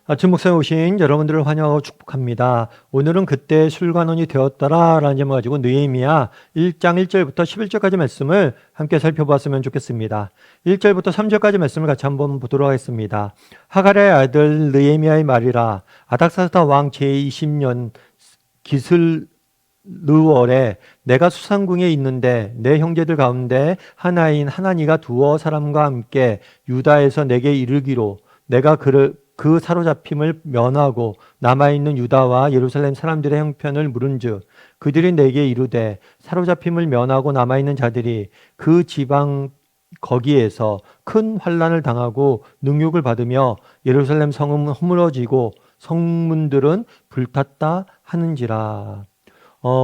아침 목사에 오신 여러분들을 환영하고 축복합니다. 오늘은 그때 술관원이 되었더라라는 제목을 가지고 느헤미야 1장 1절부터 11절까지 말씀을 함께 살펴보았으면 좋겠습니다. 1절부터 3절까지 말씀을 같이 한번 보도록 하겠습니다. 하갈의 아들 느헤미야의 말이라. 아닥사스다 왕 제20년 기슬르월에 내가 수상궁에 있는데 내 형제들 가운데 하나인 하나니가 두어 사람과 함께 유다에서 내게 이르기로 내가 그 사로잡힘을 면하고 남아있는 유다와 예루살렘 사람들의 형편을 물은즉 그들이 내게 이르되 사로잡힘을 면하고 남아있는 자들이 그 지방 거기에서 큰 환난을 당하고 능욕을 받으며 예루살렘 성은 허물어지고 성문들은 불탔다 하는지라.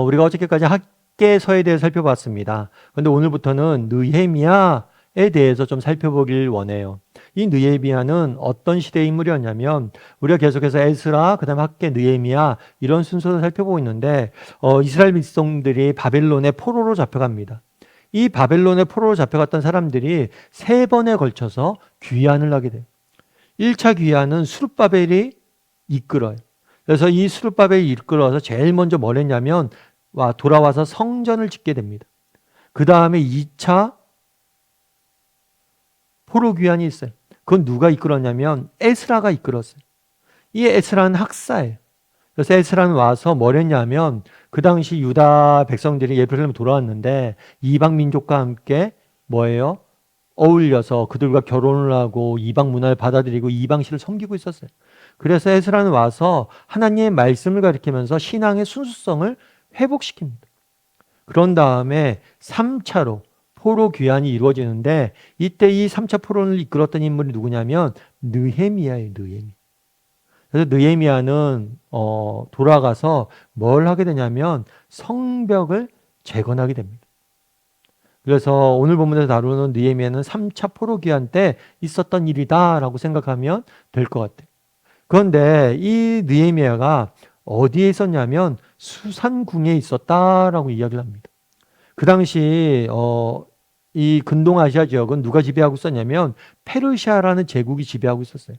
우리가 어저께까지 학개서에 대해 살펴봤습니다. 그런데 오늘부터는 느헤미야에 대해서 좀 살펴보길 원해요. 이 느헤미야는 어떤 시대의 인물이었냐면 우리가 계속해서 에스라, 그다음에 학개, 느헤미야 이런 순서를 살펴보고 있는데 이스라엘 백성들이 바벨론의 포로로 잡혀갑니다. 이 바벨론의 포로로 잡혀갔던 사람들이 세 번에 걸쳐서 귀환을 하게 돼요. 1차 귀환은 수룹바벨이 이끌어요. 그래서 이 수룹바벨이 이끌어서 제일 먼저 뭘 했냐면 돌아와서 성전을 짓게 됩니다. 그 다음에 2차 포로 귀환이 있어요. 그건 누가 이끌었냐면 에스라가 이끌었어요. 이 에스라는 학사예요. 그래서 에스라는 와서 뭘 했냐면 그 당시 유다 백성들이 예루살렘에 돌아왔는데 이방 민족과 함께 뭐예요? 어울려서 그들과 결혼을 하고 이방 문화를 받아들이고 이방신을 섬기고 있었어요. 그래서 에스라는 와서 하나님의 말씀을 가리키면서 신앙의 순수성을 회복시킵니다. 그런 다음에 3차로 포로 귀환이 이루어지는데 이때 이 3차 포로를 이끌었던 인물이 누구냐면 느헤미야예요. 느헤미야. 그래서 느헤미야는 돌아가서 뭘 하게 되냐면 성벽을 재건하게 됩니다. 그래서 오늘 본문에서 다루는 느헤미야는 3차 포로 귀환 때 있었던 일이다라고 생각하면 될 것 같아요. 그런데 이 느헤미야가 어디에 있었냐면 수산궁에 있었다라고 이야기를 합니다. 그 당시 이 근동아시아 지역은 누가 지배하고 있었냐면 페르시아라는 제국이 지배하고 있었어요.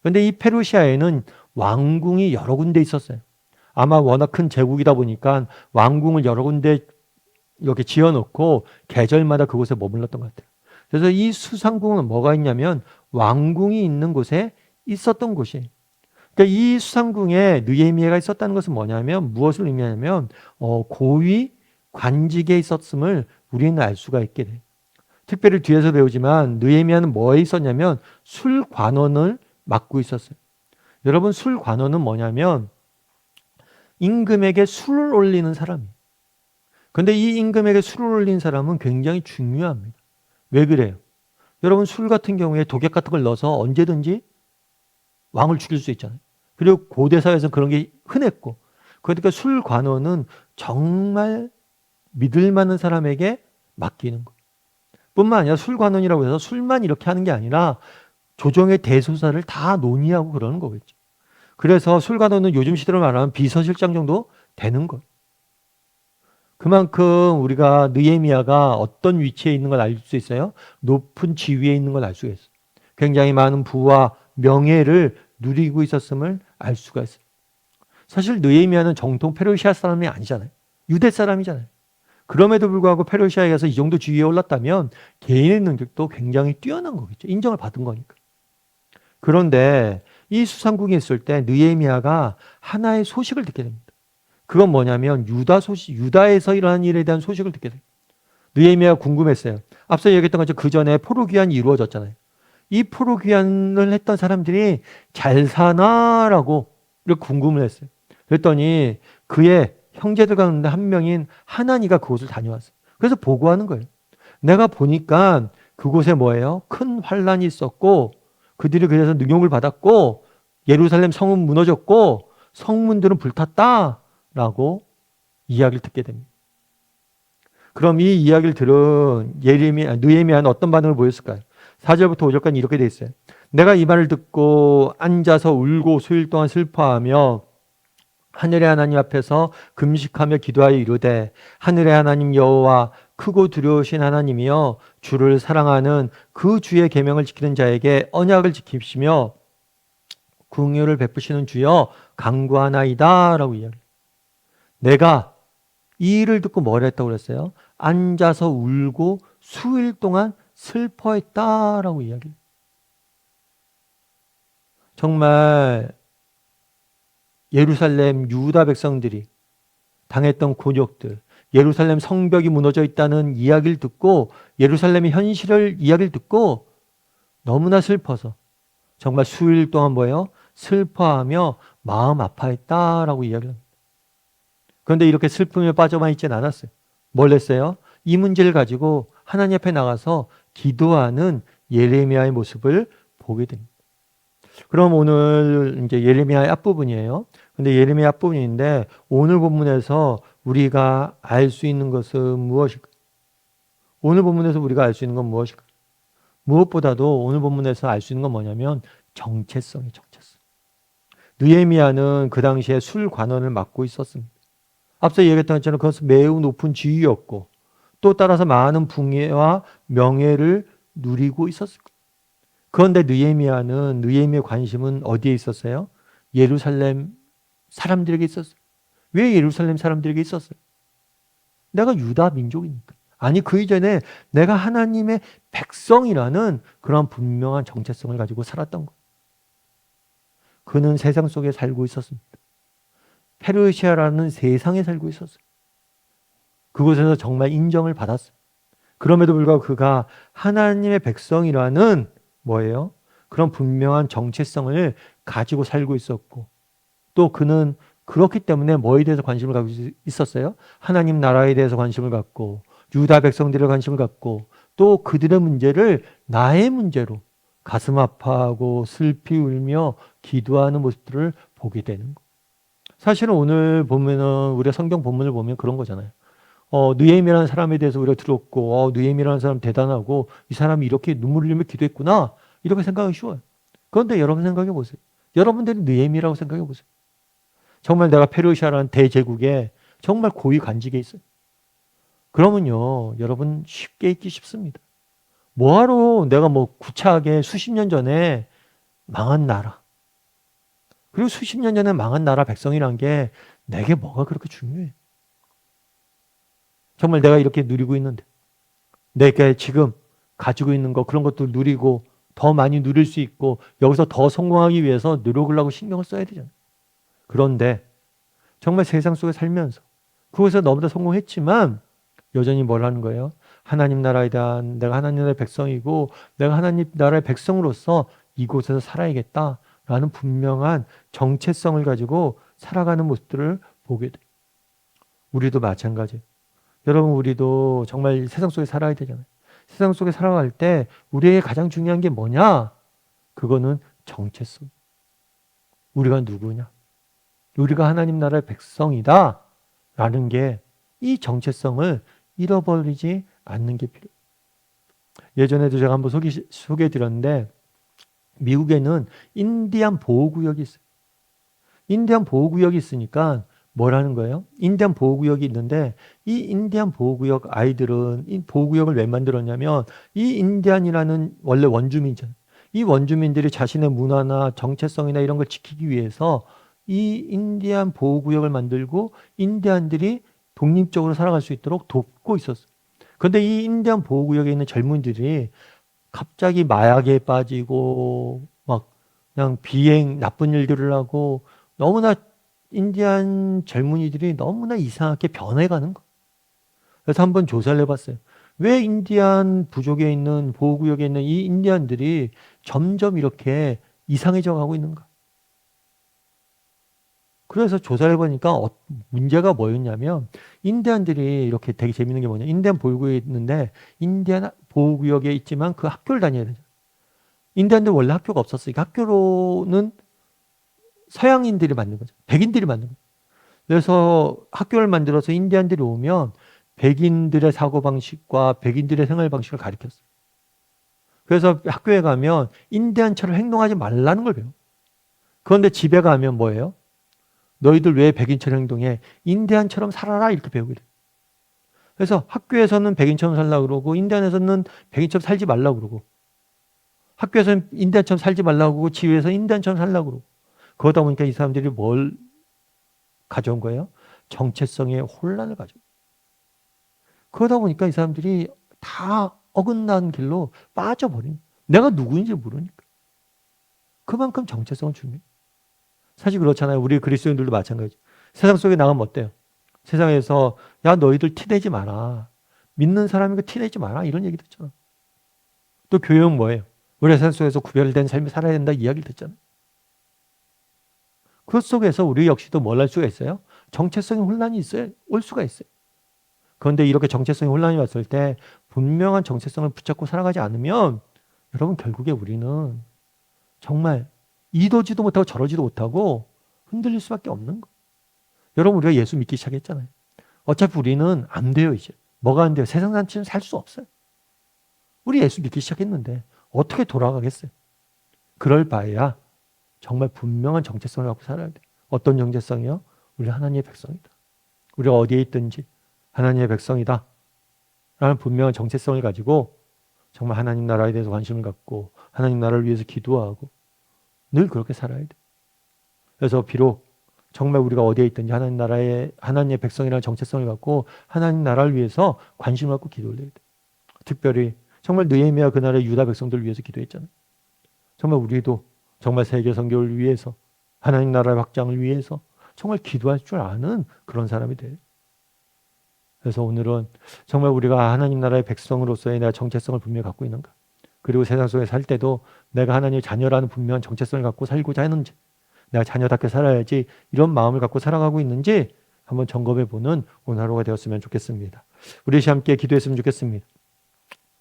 그런데 이 페르시아에는 왕궁이 여러 군데 있었어요. 아마 워낙 큰 제국이다 보니까 왕궁을 여러 군데 이렇게 지어놓고 계절마다 그곳에 머물렀던 것 같아요. 그래서 이 수상궁은 뭐가 있냐면 왕궁이 있는 곳에 있었던 곳이에요. 그러니까 이 수상궁에 느헤미야가 있었다는 것은 뭐냐면 무엇을 의미하냐면 고위 관직에 있었음을 우리는 알 수가 있게 돼요. 특별히 뒤에서 배우지만 느헤미야는 뭐에 있었냐면 술관원을 맡고 있었어요. 여러분 술관원은 뭐냐면 임금에게 술을 올리는 사람이에요. 그런데 이 임금에게 술을 올리는 사람은 굉장히 중요합니다. 왜 그래요? 여러분 술 같은 경우에 독약 같은 걸 넣어서 언제든지 왕을 죽일 수 있잖아요. 그리고 고대 사회에서 그런 게 흔했고 그러니까 술관원은 정말 믿을 만한 사람에게 맡기는 거예요. 뿐만 아니라 술관원이라고 해서 술만 이렇게 하는 게 아니라 조정의 대소사를 다 논의하고 그러는 거겠죠. 그래서 술관원은 요즘 시대로 말하면 비서실장 정도 되는 거예요. 그만큼 우리가 느헤미야가 어떤 위치에 있는 걸 알 수 있어요. 높은 지위에 있는 걸 알 수가 있어요. 굉장히 많은 부와 명예를 누리고 있었음을 알 수가 있어요. 사실 느헤미야는 정통 페르시아 사람이 아니잖아요. 유대 사람이잖아요. 그럼에도 불구하고 페르시아에 가서 이 정도 지위에 올랐다면 개인의 능력도 굉장히 뛰어난 거겠죠. 인정을 받은 거니까. 그런데 이 수상궁에 있을 때 느헤미야가 하나의 소식을 듣게 됩니다. 그건 뭐냐면 유다에서 일어난 일에 대한 소식을 듣게 돼요. 느헤미야가 궁금했어요. 앞서 얘기했던 것처럼 그 전에 포로 귀환이 이루어졌잖아요. 이 포로 귀환을 했던 사람들이 잘 사나라고 이렇게 궁금을 했어요. 그랬더니 그의 형제들 가운데 한 명인 하나니가 그곳을 다녀왔어요. 그래서 보고하는 거예요. 내가 보니까 그곳에 뭐예요? 큰 환란이 있었고 그들이 그래서 능욕을 받았고 예루살렘 성은 무너졌고 성문들은 불탔다라고 이야기를 듣게 됩니다. 그럼 이 이야기를 들은 느헤미야는 어떤 반응을 보였을까요? 4절부터 5절까지 이렇게 돼 있어요. 내가 이 말을 듣고 앉아서 울고 수일 동안 슬퍼하며 하늘의 하나님 앞에서 금식하며 기도하여 이르되 하늘의 하나님 여호와 크고 두려우신 하나님이여 주를 사랑하는 그 주의 계명을 지키는 자에게 언약을 지키시며 긍휼을 베푸시는 주여 간구하나이다 라고 이야기해요. 내가 이 일을 듣고 뭘 했다고 그랬어요? 앉아서 울고 수일 동안 슬퍼했다라고 이야기해요. 정말 예루살렘 유다 백성들이 당했던 곤욕들, 예루살렘 성벽이 무너져 있다는 이야기를 듣고 예루살렘의 현실을 이야기를 듣고 너무나 슬퍼서 정말 수일 동안 뭐예요? 슬퍼하며 마음 아파했다라고 이야기를 합니다. 그런데 이렇게 슬픔에 빠져만 있지는 않았어요. 뭘 했어요? 이 문제를 가지고 하나님 앞에 나가서 기도하는 예레미야의 모습을 보게 됩니다. 그럼 오늘 이제 예레미야의 앞부분이에요. 근데 예레미야 앞부분인데 오늘 본문에서 우리가 알 수 있는 것은 무엇일까? 오늘 본문에서 우리가 알 수 있는 건 무엇일까? 무엇보다도 오늘 본문에서 알 수 있는 건 뭐냐면 정체성이에요. 정체성. 느헤미야는 그 당시에 술 관원을 맡고 있었습니다. 앞서 얘기했던 것처럼 그것은 매우 높은 지위였고 또 따라서 많은 부와 명예를 누리고 있었을 거예요. 그런데 느헤미야의 관심은 어디에 있었어요? 예루살렘 사람들에게 있었어요. 왜 예루살렘 사람들에게 있었어요? 내가 유다 민족이니까. 아니 그 이전에 내가 하나님의 백성이라는 그런 분명한 정체성을 가지고 살았던 거예요. 그는 세상 속에 살고 있었습니다. 페르시아라는 세상에 살고 있었어요. 그곳에서 정말 인정을 받았어요. 그럼에도 불구하고 그가 하나님의 백성이라는 뭐예요? 그런 분명한 정체성을 가지고 살고 있었고 또 그는 그렇기 때문에 뭐에 대해서 관심을 갖고 있었어요? 하나님 나라에 대해서 관심을 갖고 유다 백성들의 관심을 갖고 또 그들의 문제를 나의 문제로 가슴 아파하고 슬피 울며 기도하는 모습들을 보게 되는 거. 사실은 오늘 보면은 우리가 성경 본문을 보면 그런 거잖아요. 느헤미야라는 사람에 대해서 우리가 들었고 느헤미야라는 사람 대단하고 이 사람이 이렇게 눈물을 흘리며 기도했구나 이렇게 생각하기 쉬워요. 그런데 여러분 생각해 보세요. 여러분들이 느헤미야라고 생각해 보세요. 정말 내가 페르시아라는 대제국에 정말 고위 관직에 있어요. 그러면요 여러분 쉽게 잊기 쉽습니다. 뭐하러 내가 뭐 구차하게 수십 년 전에 망한 나라 그리고 수십 년 전에 망한 나라 백성이란 게 내게 뭐가 그렇게 중요해? 정말 내가 이렇게 누리고 있는데 내가 지금 가지고 있는 거 그런 것도 누리고 더 많이 누릴 수 있고 여기서 더 성공하기 위해서 노력을 하고 신경을 써야 되잖아요. 그런데 정말 세상 속에 살면서 그곳에서 너무나 성공했지만 여전히 뭘 하는 거예요? 하나님 나라에 대한 내가 하나님 나라의 백성이고 내가 하나님 나라의 백성으로서 이곳에서 살아야겠다라는 분명한 정체성을 가지고 살아가는 모습들을 보게 돼요. 우리도 마찬가지예요. 여러분 우리도 정말 세상 속에 살아야 되잖아요. 세상 속에 살아갈 때 우리에게 가장 중요한 게 뭐냐? 그거는 정체성. 우리가 누구냐? 우리가 하나님 나라의 백성이다 라는 게 이 정체성을 잃어버리지 않는 게 필요해요. 예전에도 제가 한번 소개해 드렸는데 미국에는 인디안 보호구역이 있어요. 인디안 보호구역이 있으니까 뭐라는 거예요? 인디안 보호구역이 있는데 이 인디안 보호구역 아이들은 이 보호구역을 왜 만들었냐면 이 인디안이라는 원래 원주민이잖아요. 이 원주민들이 자신의 문화나 정체성이나 이런 걸 지키기 위해서 이 인디안 보호구역을 만들고 인디안들이 독립적으로 살아갈 수 있도록 돕고 있었어요. 그런데 이 인디안 보호구역에 있는 젊은이들이 갑자기 마약에 빠지고 막 그냥 나쁜 일들을 하고 너무나 인디안 젊은이들이 너무나 이상하게 변해가는 거예요. 그래서 한번 조사를 해봤어요. 왜 인디안 부족에 있는 보호구역에 있는 이 인디안들이 점점 이렇게 이상해져 가고 있는가? 그래서 조사를 해보니까 문제가 뭐였냐면 인디안들이 이렇게 되게 재밌는 게 뭐냐. 인디안 보호구역에 있는데 인디안 보호구역에 있지만 그 학교를 다녀야 되죠. 인디안들 원래 학교가 없었어요. 학교로는 서양인들이 만든 거죠. 백인들이 만든 거죠. 그래서 학교를 만들어서 인디안들이 오면 백인들의 사고방식과 백인들의 생활방식을 가르쳤어요. 그래서 학교에 가면 인디안처럼 행동하지 말라는 걸 배워요. 그런데 집에 가면 뭐예요? 너희들 왜 백인처럼 행동해? 인디안처럼 살아라 이렇게 배우게 돼요. 그래서 학교에서는 백인처럼 살라고 그러고 인디안에서는 백인처럼 살지 말라고 그러고 학교에서는 인디안처럼 살지 말라고 그러고 집에서 인디안처럼 살라고 그러고 그러다 보니까 이 사람들이 뭘 가져온 거예요? 정체성의 혼란을 가져온 거예요. 그러다 보니까 이 사람들이 다 어긋난 길로 빠져버린, 내가 누구인지 모르니까. 그만큼 정체성은 중요해요. 사실 그렇잖아요. 우리 그리스도인들도 마찬가지. 세상 속에 나가면 어때요? 세상에서 야 너희들 티내지 마라. 믿는 사람이고 티내지 마라. 이런 얘기 듣잖아. 또 교회는 뭐예요? 우리 세상 속에서 구별된 삶을 살아야 된다 이야기를 듣잖아요. 그 속에서 우리 역시도 뭘 할 수가 있어요? 정체성의 혼란이 있어요. 올 수가 있어요. 그런데 이렇게 정체성의 혼란이 왔을 때 분명한 정체성을 붙잡고 살아가지 않으면 여러분 결국에 우리는 정말 이러지도 못하고 저러지도 못하고 흔들릴 수밖에 없는 거예요. 여러분 우리가 예수 믿기 시작했잖아요. 어차피 우리는 안 돼요 이제. 뭐가 안 돼요? 세상 사람처럼 살 수 없어요. 우리 예수 믿기 시작했는데 어떻게 돌아가겠어요? 그럴 바에야 정말 분명한 정체성을 갖고 살아야 돼요. 어떤 정체성이요? 우리 하나님의 백성이다. 우리가 어디에 있든지 하나님의 백성이다 라는 분명한 정체성을 가지고 정말 하나님 나라에 대해서 관심을 갖고 하나님 나라를 위해서 기도하고 늘 그렇게 살아야 돼요. 그래서 비록 정말 우리가 어디에 있든지 하나님의 백성이라는 정체성을 갖고 하나님 나라를 위해서 관심을 갖고 기도를 해야 돼요. 특별히 정말 느헤미야 그 나라의 유다 백성들을 위해서 기도했잖아요. 정말 우리도 정말 세계 선교를 위해서 하나님 나라의 확장을 위해서 정말 기도할 줄 아는 그런 사람이 돼요. 그래서 오늘은 정말 우리가 하나님 나라의 백성으로서의 내가 정체성을 분명히 갖고 있는가? 그리고 세상 속에 살 때도 내가 하나님의 자녀라는 분명한 정체성을 갖고 살고자 하는지, 내가 자녀답게 살아야지 이런 마음을 갖고 살아가고 있는지 한번 점검해보는 오늘 하루가 되었으면 좋겠습니다. 우리 함께 기도했으면 좋겠습니다.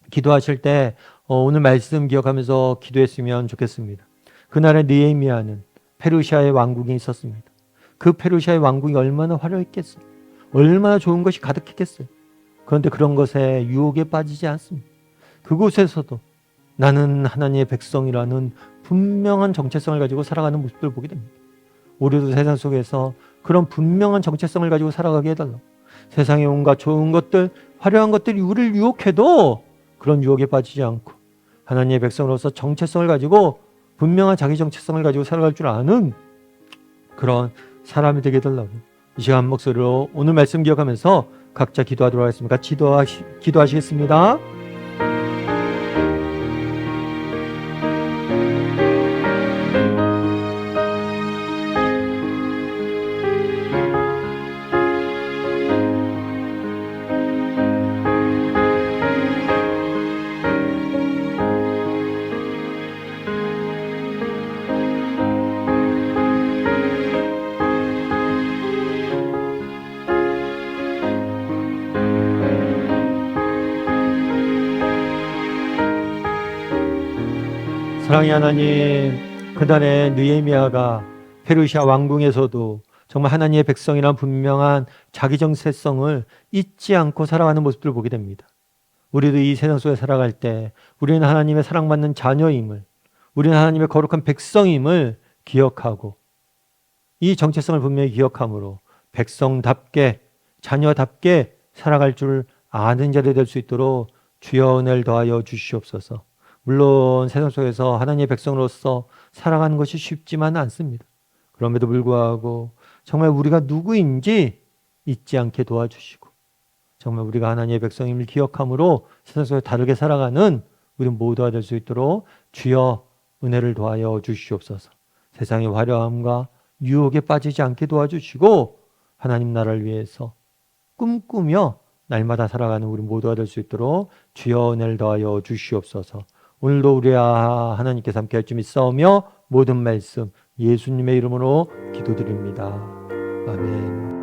기도하실 때 오늘 말씀 기억하면서 기도했으면 좋겠습니다. 그날의 느헤미야는 페르시아의 왕궁이 있었습니다. 그 페르시아의 왕궁이 얼마나 화려했겠어요. 얼마나 좋은 것이 가득했겠어요. 그런데 그런 것에 유혹에 빠지지 않습니다. 그곳에서도 나는 하나님의 백성이라는 분명한 정체성을 가지고 살아가는 모습들을 보게 됩니다. 우리도 세상 속에서 그런 분명한 정체성을 가지고 살아가게 해달라고. 세상에 온갖 좋은 것들, 화려한 것들이 우리를 유혹해도 그런 유혹에 빠지지 않고 하나님의 백성으로서 정체성을 가지고 분명한 자기 정체성을 가지고 살아갈 줄 아는 그런 사람이 되게 해달라고. 이 시간 목소리로 오늘 말씀 기억하면서 각자 기도하도록 하겠습니다. 같이 기도하시겠습니다. 사랑의 하나님, 그날의 느헤미야가 페르시아 왕궁에서도 정말 하나님의 백성이란 분명한 자기 정체성을 잊지 않고 살아가는 모습들을 보게 됩니다. 우리도 이 세상 속에 살아갈 때 우리는 하나님의 사랑받는 자녀임을, 우리는 하나님의 거룩한 백성임을 기억하고 이 정체성을 분명히 기억함으로 백성답게 자녀답게 살아갈 줄 아는 자들이 될 수 있도록 주여 은혜를 더하여 주시옵소서. 물론 세상 속에서 하나님의 백성으로서 살아가는 것이 쉽지만은 않습니다. 그럼에도 불구하고 정말 우리가 누구인지 잊지 않게 도와주시고 정말 우리가 하나님의 백성임을 기억함으로 세상 속에 다르게 살아가는 우리 모두가 될 수 있도록 주여 은혜를 더하여 주시옵소서. 세상의 화려함과 유혹에 빠지지 않게 도와주시고 하나님 나라를 위해서 꿈꾸며 날마다 살아가는 우리 모두가 될 수 있도록 주여 은혜를 더하여 주시옵소서. 오늘도 우리 하나님께서 함께 할 줄 믿사오며 모든 말씀 예수님의 이름으로 기도드립니다. 아멘.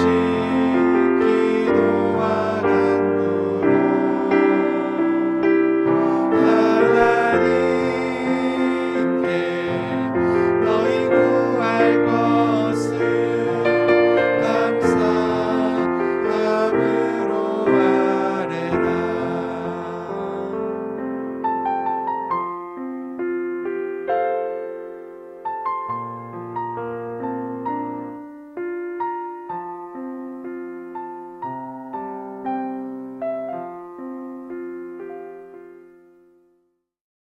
주신